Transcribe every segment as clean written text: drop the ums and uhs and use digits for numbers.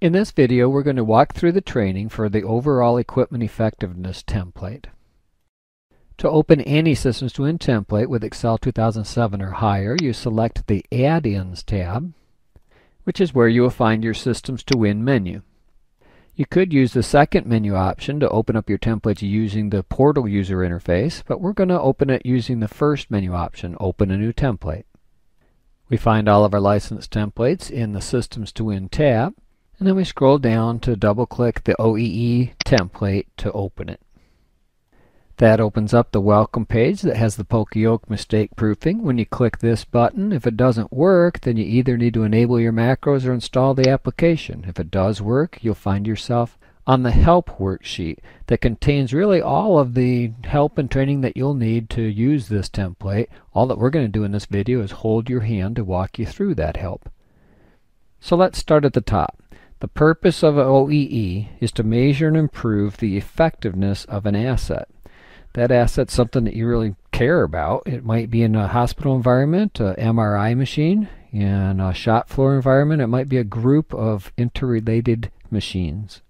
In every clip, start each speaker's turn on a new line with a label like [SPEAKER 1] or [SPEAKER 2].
[SPEAKER 1] In this video, we're going to walk through the training for the Overall Equipment Effectiveness template. To open any Systems to Win template with Excel 2007 or higher, you select the Add-ins tab, which is where you will find your Systems to Win menu. You could use the second menu option to open up your templates using the portal user interface, but we're going to open it using the first menu option, Open a New Template. We find all of our licensed templates in the Systems to Win tab, and then we scroll down to double-click the OEE template to open it. That opens up the welcome page that has the Poka-Yoke mistake proofing. When you click this button, if it doesn't work, then you either need to enable your macros or install the application. If it does work, you'll find yourself on the help worksheet that contains really all of the help and training that you'll need to use this template. All that we're going to do in this video is hold your hand to walk you through that help. So let's start at the top. The purpose of OEE is to measure and improve the effectiveness of an asset. That asset's something that you really care about. It might be in a hospital environment, an MRI machine. In a shop floor environment, it might be a group of interrelated machines.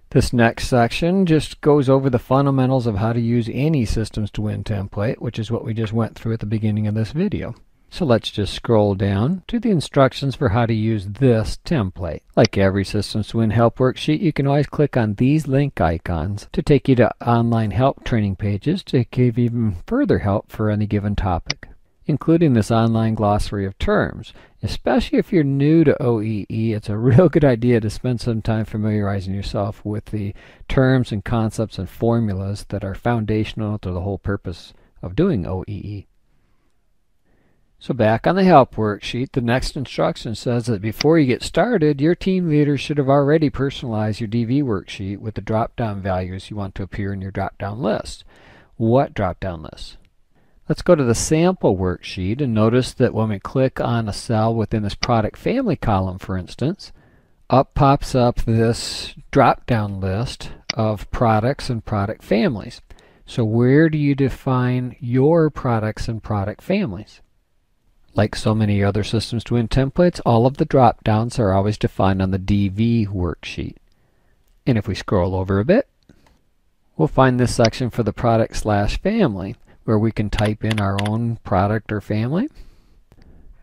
[SPEAKER 1] This next section just goes over the fundamentals of how to use any Systems to Win template, which is what we just went through at the beginning of this video. So let's just scroll down to the instructions for how to use this template. Like every Systems to Win help worksheet, you can always click on these link icons to take you to online help training pages to give even further help for any given topic, including this online glossary of terms. Especially if you're new to OEE, it's a real good idea to spend some time familiarizing yourself with the terms and concepts and formulas that are foundational to the whole purpose of doing OEE. So back on the help worksheet, the next instruction says that before you get started, your team leader should have already personalized your DV worksheet with the drop-down values you want to appear in your drop-down list. What drop-down list? Let's go to the sample worksheet and notice that when we click on a cell within this product family column, for instance, up pops up this drop-down list of products and product families. So where do you define your products and product families? Like so many other Systems to Win templates, all of the drop-downs are always defined on the DV worksheet. And if we scroll over a bit, we'll find this section for the product/family, where we can type in our own product or family,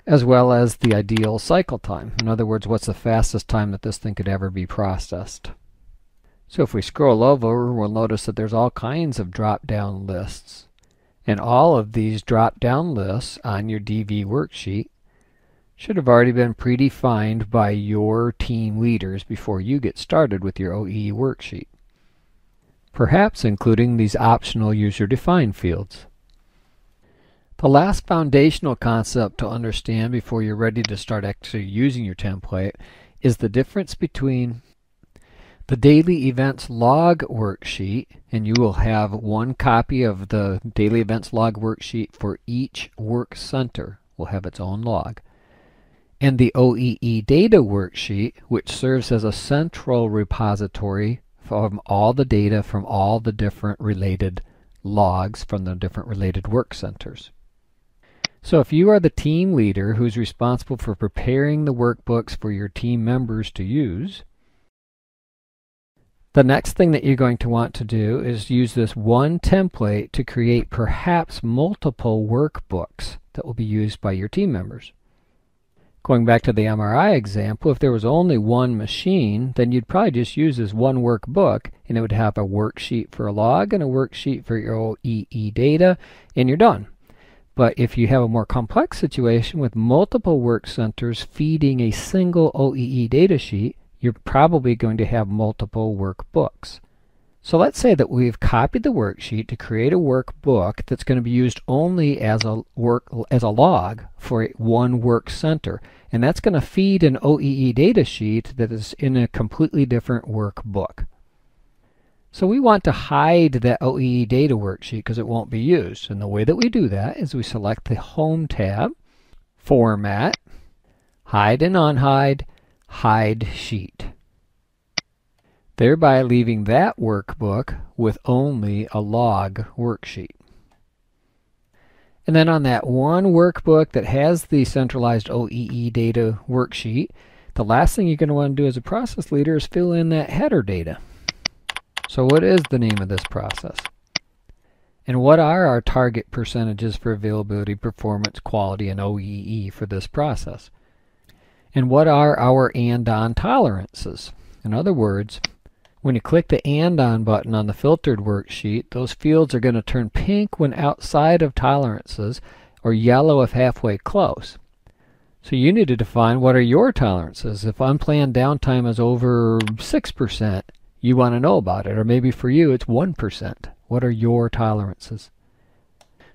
[SPEAKER 1] as well as the ideal cycle time. In other words, what's the fastest time that this thing could ever be processed. So if we scroll over, we'll notice that there's all kinds of drop-down lists. And all of these drop-down lists on your DV worksheet should have already been predefined by your team leaders before you get started with your OEE worksheet, perhaps including these optional user-defined fields. The last foundational concept to understand before you're ready to start actually using your template is the difference between the Daily Events Log worksheet, and you will have one copy of the Daily Events Log worksheet for each work center. Will have its own log. And the OEE Data worksheet, which serves as a central repository from all the data from all the different related logs from the different related work centers. So if you are the team leader who's responsible for preparing the workbooks for your team members to use, the next thing that you're going to want to do is use this one template to create perhaps multiple workbooks that will be used by your team members. Going back to the MRI example, if there was only one machine, then you'd probably just use this one workbook, and it would have a worksheet for a log and a worksheet for your OEE data, and you're done. But if you have a more complex situation with multiple work centers feeding a single OEE data sheet, you're probably going to have multiple workbooks. So let's say that we've copied the worksheet to create a workbook that's going to be used only as a log for one work center. And that's going to feed an OEE data sheet that is in a completely different workbook. So we want to hide that OEE data worksheet because it won't be used. And the way that we do that is we select the Home tab, Format, Hide and Unhide, Hide Sheet, thereby leaving that workbook with only a log worksheet. And then on that one workbook that has the centralized OEE data worksheet, the last thing you're going to want to do as a process leader is fill in that header data. So what is the name of this process? And what are our target percentages for availability, performance, quality, and OEE for this process? And what are our and-on tolerances? In other words, when you click the and-on button on the filtered worksheet, those fields are going to turn pink when outside of tolerances or yellow if halfway close. So you need to define what are your tolerances. If unplanned downtime is over 6%, you want to know about it. Or maybe for you it's 1%. What are your tolerances?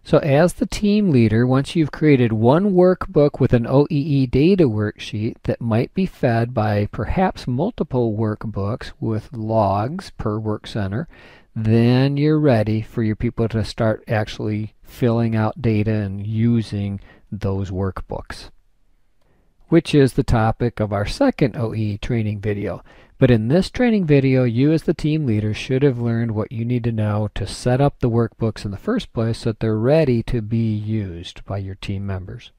[SPEAKER 1] So as the team leader, once you've created one workbook with an OEE data worksheet that might be fed by perhaps multiple workbooks with logs per work center, then you're ready for your people to start actually filling out data and using those workbooks, which is the topic of our second OEE training video. But in this training video, you as the team leader should have learned what you need to know to set up the workbooks in the first place so that they're ready to be used by your team members.